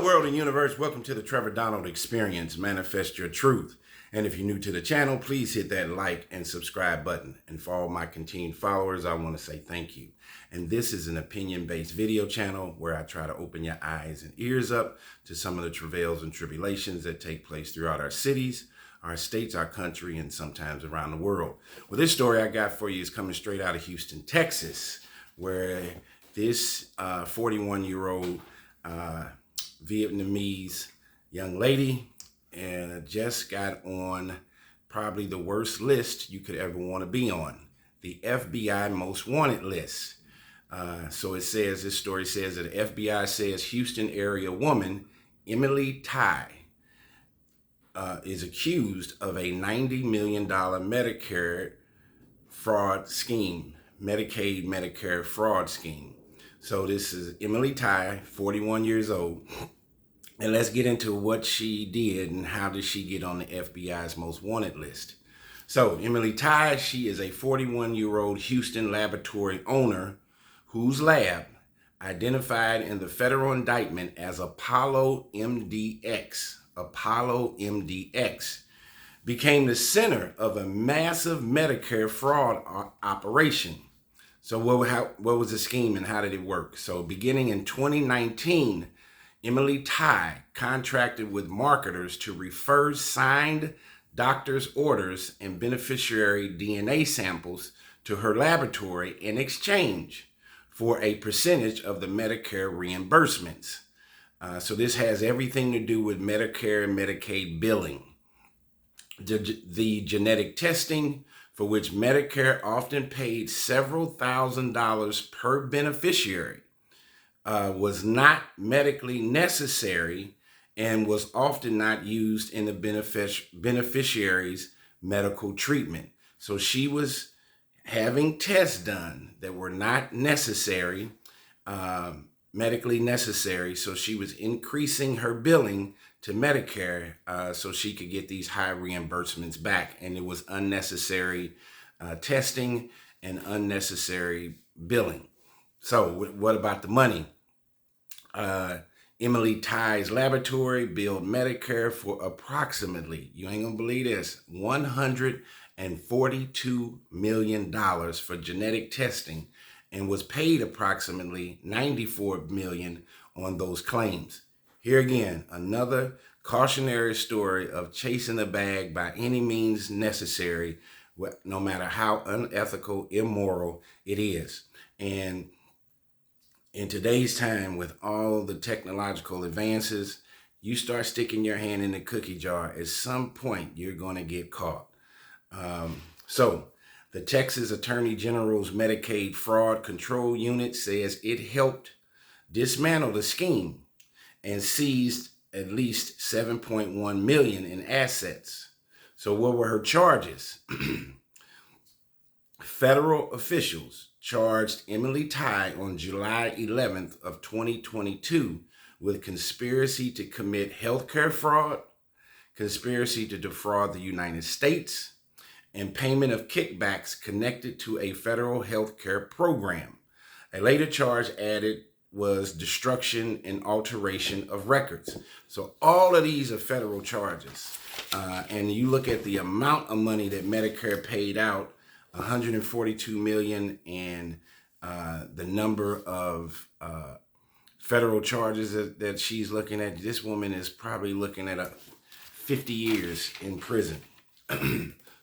world and universe. Welcome to the Trevor Donald Experience. Manifest your truth. And if you're new to the channel, please hit that like and subscribe button. And for all my continued followers, I want to say thank you. And this is an opinion-based video channel where I try to open your eyes and ears up to some of the travails and tribulations that take place throughout our cities, our states, our country, and sometimes around the world. Well, this story I got for you is coming straight out of Houston, Texas, where this 41-year-old Vietnamese young lady just got on probably the worst list you could ever want to be on, the FBI most wanted list. So it says, this story says that the FBI says Houston area woman Emylee is accused of a $90 million Medicare fraud scheme, Medicare fraud scheme. So this is Emylee, 41 years old. And let's get into what she did and how did she get on the FBI's most wanted list. So Emylee, she is a 41-year-old Houston laboratory owner whose lab, identified in the federal indictment as Apollo MDX, became the center of a massive Medicare fraud operation. So what was the scheme and how did it work? So beginning in 2019, Emylee contracted with marketers to refer signed doctor's orders and beneficiary DNA samples to her laboratory in exchange for a percentage of the Medicare reimbursements. So this has everything to do with Medicare and Medicaid billing. The genetic testing, for which Medicare often paid several $1,000s per beneficiary, was not medically necessary and was often not used in the beneficiary's medical treatment. So she was having tests done that were not necessary, medically necessary. So she was increasing her billing to Medicare so she could get these high reimbursements back. And it was unnecessary testing and unnecessary billing. So what about the money? Emylee laboratory billed Medicare for approximately, you ain't gonna believe this, $142 million for genetic testing and was paid approximately $94 million on those claims. Here again, another cautionary story of chasing the bag by any means necessary, no matter how unethical, immoral it is. And in today's time, with all the technological advances, you start sticking your hand in the cookie jar, at some point you're going to get caught. So the Texas Attorney General's Medicaid Fraud Control Unit says it helped dismantle the scheme and seized at least $7.1 million in assets. So what were her charges? Federal officials charged Emylee on July 11th of 2022 with conspiracy to commit healthcare fraud, conspiracy to defraud the United States, and payment of kickbacks connected to a federal healthcare program. A later charge added was destruction and alteration of records. So all of these are federal charges. And you look at the amount of money that Medicare paid out, $142 million, and the number of federal charges that she's looking at. This woman is probably looking at 50 years in prison.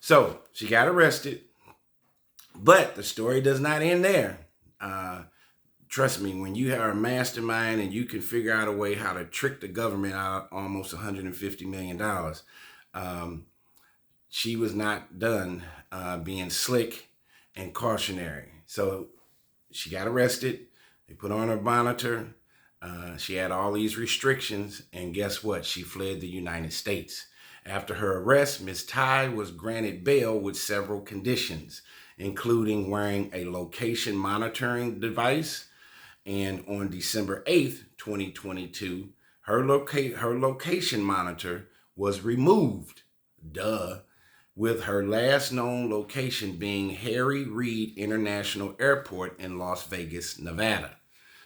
So she got arrested, but the story does not end there. Trust me, when you are a mastermind and you can figure out a way how to trick the government out of almost $150 million, she was not done being slick and cautionary. So she got arrested. They put on her monitor. She had all these restrictions. And guess what? She fled the United States. After her arrest, Ms. was granted bail with several conditions, including wearing a location monitoring device. And on December 8th, 2022, her location monitor was removed. With her last known location being Harry Reid International Airport in Las Vegas, Nevada.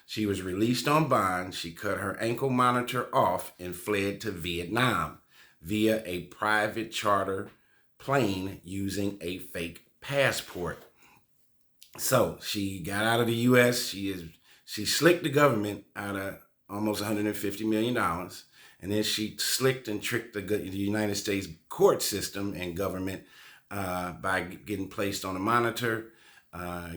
She was released on bond. She cut her ankle monitor off and fled to Vietnam via a private charter plane using a fake passport. So she got out of the U.S. She slicked the government out of almost $150 million. And then she slicked and tricked the United States court system and government by getting placed on a monitor,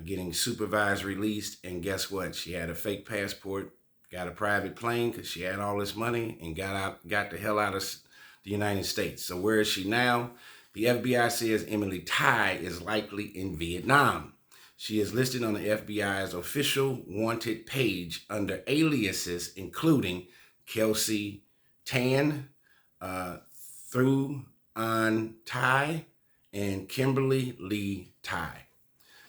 getting supervised released. And guess what? She had a fake passport, got a private plane because she had all this money, and got the hell out of the United States. So where is she now? The FBI says Emylee Tai is likely in Vietnam. She is listed on the FBI's official wanted page under aliases including Kelsey Tan, Thu An Tai, and Kimberly Lee Tai.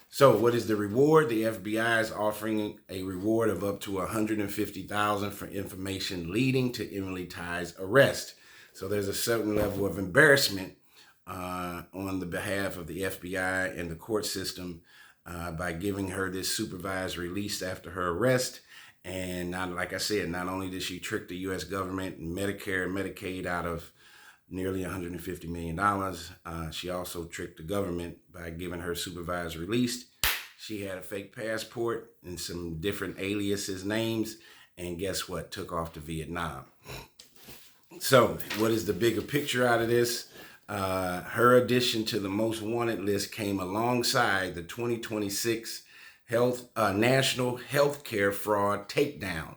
So what is the reward? The FBI is offering a reward of up to $150,000 for information leading to Emylee Tai's arrest. So there's a certain level of embarrassment on the behalf of the FBI and the court system by giving her this supervised release after her arrest. And not, like I said, not only did she trick the U.S. government and Medicare and Medicaid out of nearly $150 million, she also tricked the government by giving her supervised release. She had a fake passport and some different aliases names, and guess what? Took off to Vietnam. So what is the bigger picture out of this? Her addition to the most wanted list came alongside the 2026 National Healthcare Fraud Takedown,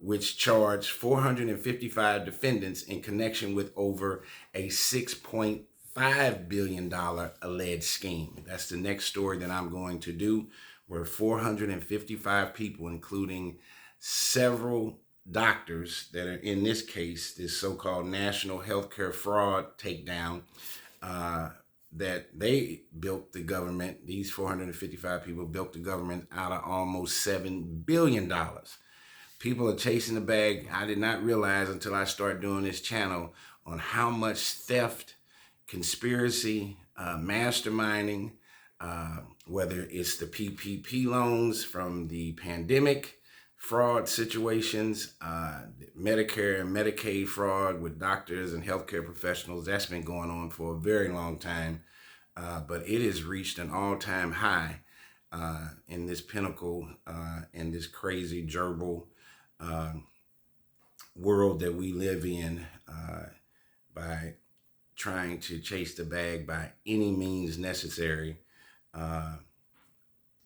which charged 455 defendants in connection with over a $6.5 billion alleged scheme. That's the next story that I'm going to do, where 455 people, including several doctors that are in this case, this so-called National Healthcare Fraud Takedown, that they built the government, these 455 people built the government out of almost $7 billion. People are chasing the bag. I did not realize until I started doing this channel on how much theft, conspiracy, masterminding, whether it's the PPP loans from the pandemic, fraud situations, Medicare and Medicaid fraud with doctors and healthcare professionals. That's been going on for a very long time, but it has reached an all-time high in this pinnacle, in this crazy gerbil world that we live in, by trying to chase the bag by any means necessary,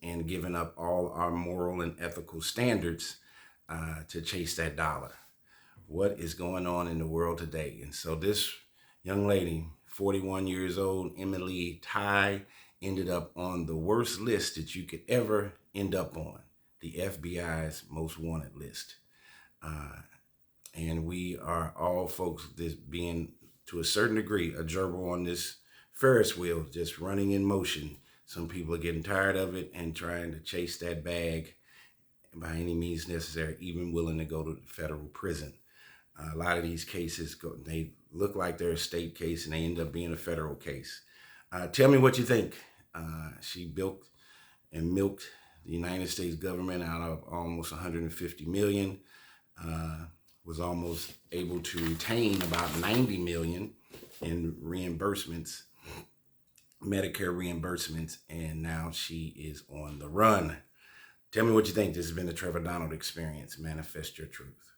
and giving up all our moral and ethical standards to chase that dollar. What is going on in the world today? And so this young lady, 41 years old, Emylee Tai, ended up on the worst list that you could ever end up on, the FBI's most wanted list. And we are all folks this being, to a certain degree, a gerbil on this Ferris wheel, just running in motion. Some people are getting tired of it and trying to chase that bag by any means necessary, even willing to go to federal prison. A lot of these cases, they look like they're a state case and they end up being a federal case. Tell me what you think. She built and milked the United States government out of almost $150 million, was almost able to retain about $90 million in reimbursements, Medicare reimbursements, and now she is on the run. Tell me what you think. This has been the Trevor Donald Experience. Manifest your truth.